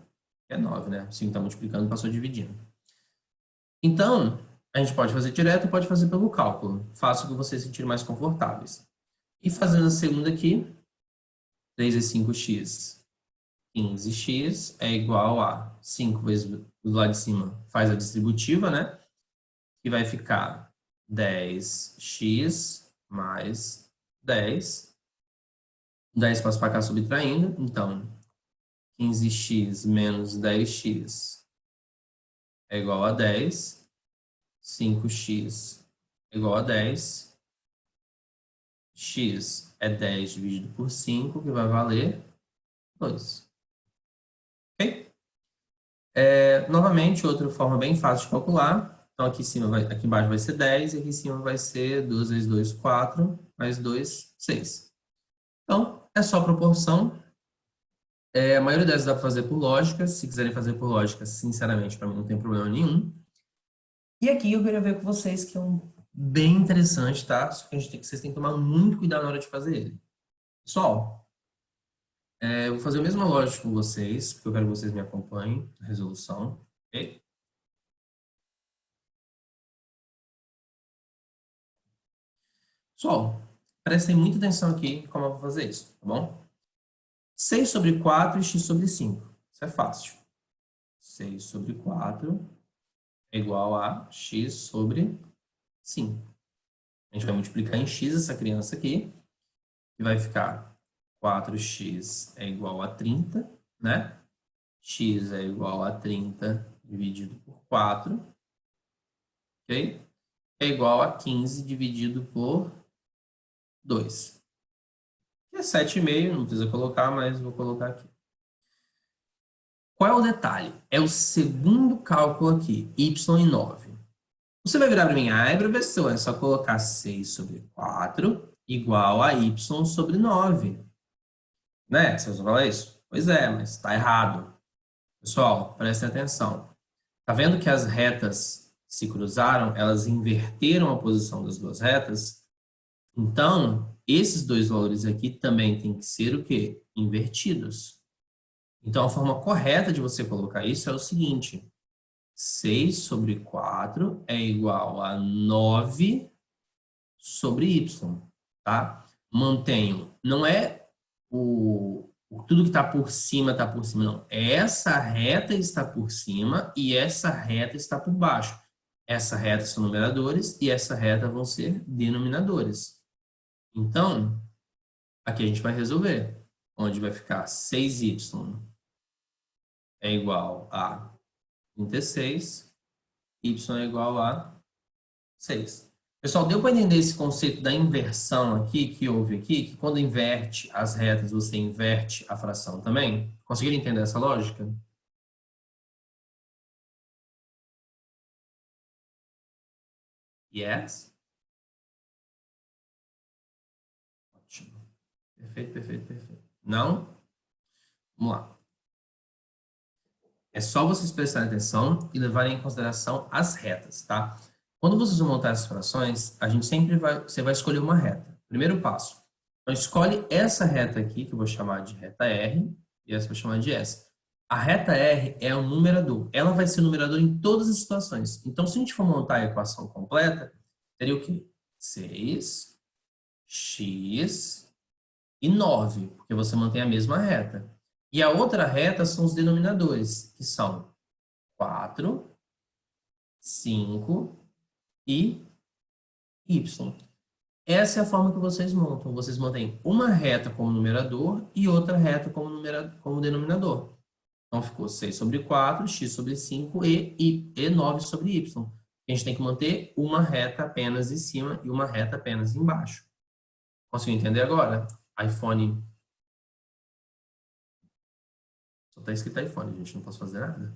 que é 9, né? 5 está multiplicando, passou dividindo. Então, a gente pode fazer direto, pode fazer pelo cálculo. Faça o que vocês se sentirem mais confortáveis. E fazendo a segunda aqui, 3 vezes 5x, 15x é igual a 5 vezes do lado de cima, faz a distributiva, né? Que vai ficar 10x mais 10. 10 passa para cá subtraindo, então 15x menos 10x é igual a 10. 5x é igual a 10. X é 10 dividido por 5, que vai valer 2. Ok? Novamente, outra forma bem fácil de calcular. Então, aqui embaixo vai ser 10, e aqui em cima vai ser 2 vezes 2, 4, mais 2, 6. Então, é só proporção. A maioria delas dá para fazer por lógica. Se quiserem fazer por lógica, sinceramente, para mim não tem problema nenhum. E aqui eu queria ver com vocês que é bem interessante, tá? Só que vocês têm que tomar muito cuidado na hora de fazer ele. Pessoal, eu vou fazer a mesma lógica com vocês, porque eu quero que vocês me acompanhem na resolução, ok? Pessoal, prestem muita atenção aqui em como eu vou fazer isso, tá bom? 6 sobre 4 e x sobre 5. Isso é fácil. 6 sobre 4 é igual a x sobre 5. A gente vai multiplicar em x essa criança aqui, e vai ficar 4x é igual a 30, né? X é igual a 30 dividido por 4, ok? É igual a 15 dividido por 2. Que é 7,5, não precisa colocar, mas vou colocar aqui. Qual é o detalhe? É o segundo cálculo aqui, y em 9. Você vai virar para mim, professor, é só colocar 6 sobre 4 igual a y sobre 9. Né? Vocês vão falar isso? Pois é, mas está errado. Pessoal, prestem atenção. Tá vendo que as retas se cruzaram? Elas inverteram a posição das duas retas? Então, esses dois valores aqui também têm que ser o quê? Invertidos. Então, a forma correta de você colocar isso é o seguinte. 6 sobre 4 é igual a 9 sobre y, tá? Mantenho. Não é tudo que está por cima, não. Essa reta está por cima e essa reta está por baixo. Essa reta são numeradores e essa reta vão ser denominadores. Então, aqui a gente vai resolver. Onde vai ficar 6y é igual a 36, y é igual a 6. Pessoal, deu para entender esse conceito da inversão aqui, que houve aqui? Que quando inverte as retas, você inverte a fração também? Conseguiram entender essa lógica? Yes? Ótimo. Perfeito, perfeito, perfeito. Não? Vamos lá. É só vocês prestarem atenção e levarem em consideração as retas, tá? Quando vocês vão montar essas frações, a gente sempre você vai escolher uma reta. Primeiro passo. Então, escolhe essa reta aqui, que eu vou chamar de reta R, e essa eu vou chamar de S. A reta R é o numerador. Ela vai ser o numerador em todas as situações. Então, se a gente for montar a equação completa, seria o quê? 6, x e 9, porque você mantém a mesma reta. E a outra reta são os denominadores, que são 4, 5 e y. Essa é a forma que vocês montam. Vocês mantêm uma reta como numerador e outra reta como denominador. Então, ficou 6 sobre 4, x sobre 5 e 9 sobre y. A gente tem que manter uma reta apenas em cima e uma reta apenas embaixo. Conseguiu entender agora? iPhone. Só está escrito iPhone, gente. Não posso fazer nada.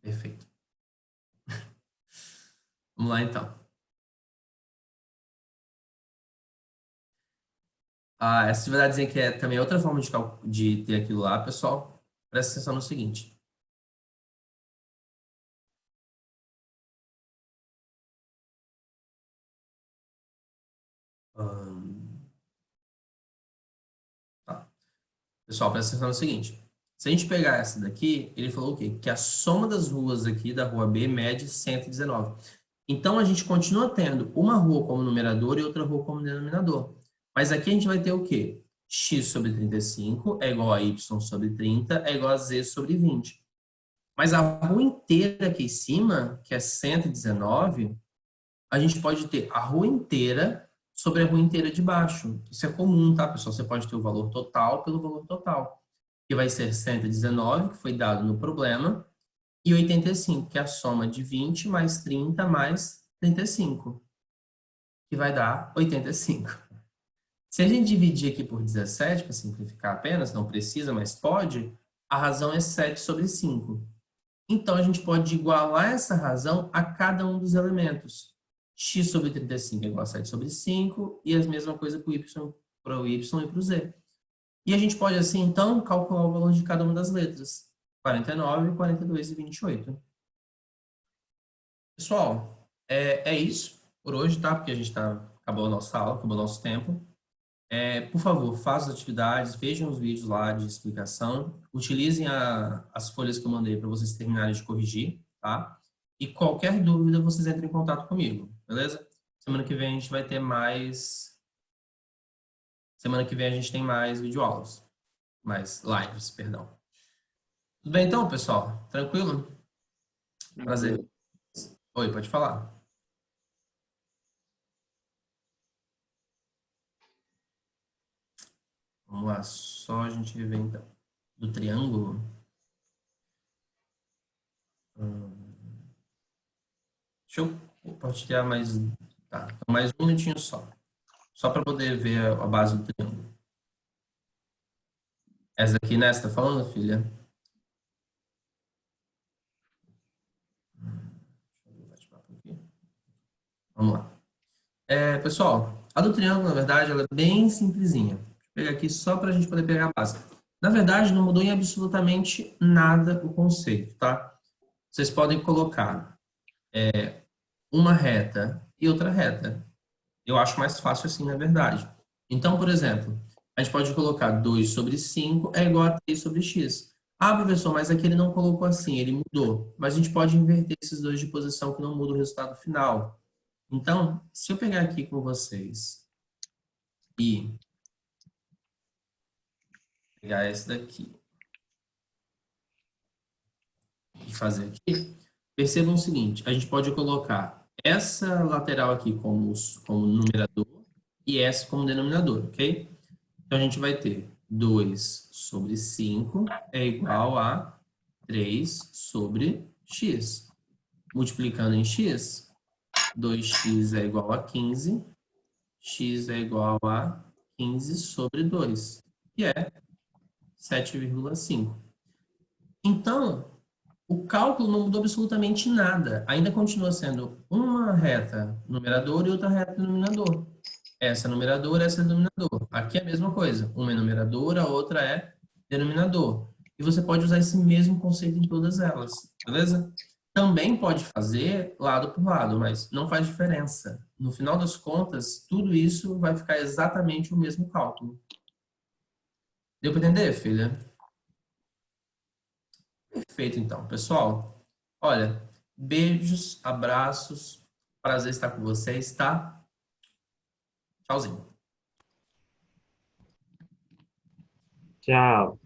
Perfeito. Vamos lá, então. Essa atividadezinha que é também outra forma de ter aquilo lá, pessoal. Presta atenção no seguinte. Tá. Pessoal, presta atenção no seguinte. Se a gente pegar essa daqui, ele falou o quê? Que a soma das ruas aqui da rua B mede 119. Então, a gente continua tendo uma rua como numerador e outra rua como denominador. Mas aqui a gente vai ter o quê? X sobre 35 é igual a Y sobre 30 é igual a Z sobre 20. Mas a rua inteira aqui em cima, que é 119, a gente pode ter a rua inteira sobre a rua inteira de baixo. Isso é comum, tá, pessoal? Você pode ter o valor total pelo valor total, que vai ser 119, que foi dado no problema, e 85, que é a soma de 20 mais 30 mais 35, que vai dar 85. Se a gente dividir aqui por 17, para simplificar apenas, não precisa, mas pode, a razão é 7 sobre 5. Então, a gente pode igualar essa razão a cada um dos elementos. X sobre 35 é igual a 7 sobre 5, e a mesma coisa para o y e para o z. E a gente pode, assim, então, calcular o valor de cada uma das letras. 49, 42 e 28. Pessoal, é isso por hoje, tá? Porque a gente acabou a nossa aula, acabou o nosso tempo. Por favor, façam as atividades, vejam os vídeos lá de explicação, utilizem as folhas que eu mandei para vocês terminarem de corrigir, tá? E qualquer dúvida, vocês entrem em contato comigo, beleza? Semana que vem a gente vai ter mais... Semana que vem a gente tem mais videoaulas. Mais lives, perdão. Tudo bem então, pessoal? Tranquilo? Prazer. Oi, pode falar. Vamos lá, só a gente rever então. Do triângulo. Deixa eu compartilhar mais... Tá, então mais um minutinho só. Só para poder ver a base do triângulo. Essa aqui, né? Você tá falando, filha? Vamos lá. Pessoal, a do triângulo, na verdade, ela é bem simplesinha. Vou pegar aqui só para a gente poder pegar a base. Na verdade, não mudou em absolutamente nada o conceito, tá? Vocês podem colocar uma reta e outra reta. Eu acho mais fácil assim, na verdade. Então, por exemplo, a gente pode colocar 2 sobre 5 é igual a 3 sobre x. Ah, professor, mas aqui ele não colocou assim, ele mudou. Mas a gente pode inverter esses dois de posição que não muda o resultado final. Então, se eu pegar aqui com vocês e pegar esse daqui e fazer aqui, percebam o seguinte, a gente pode colocar essa lateral aqui como numerador e essa como denominador, ok? Então, a gente vai ter 2 sobre 5 é igual a 3 sobre x. Multiplicando em x, 2x é igual a 15, x é igual a 15 sobre 2, que é 7,5. Então, o cálculo não mudou absolutamente nada. Ainda continua sendo uma reta numerador e outra reta denominador. Essa é numerador, essa é denominador. Aqui é a mesma coisa. Uma é numerador, a outra é denominador. E você pode usar esse mesmo conceito em todas elas, beleza? Também pode fazer lado por lado, mas não faz diferença. No final das contas, tudo isso vai ficar exatamente o mesmo cálculo. Deu para entender, filha? Perfeito, então. Pessoal, olha, beijos, abraços, prazer estar com vocês, tá? Tchauzinho. Tchau.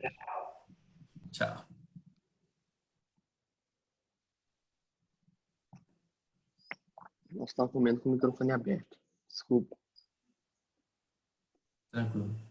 Tchau. Nós estamos comendo com o microfone aberto. Desculpa. Tranquilo.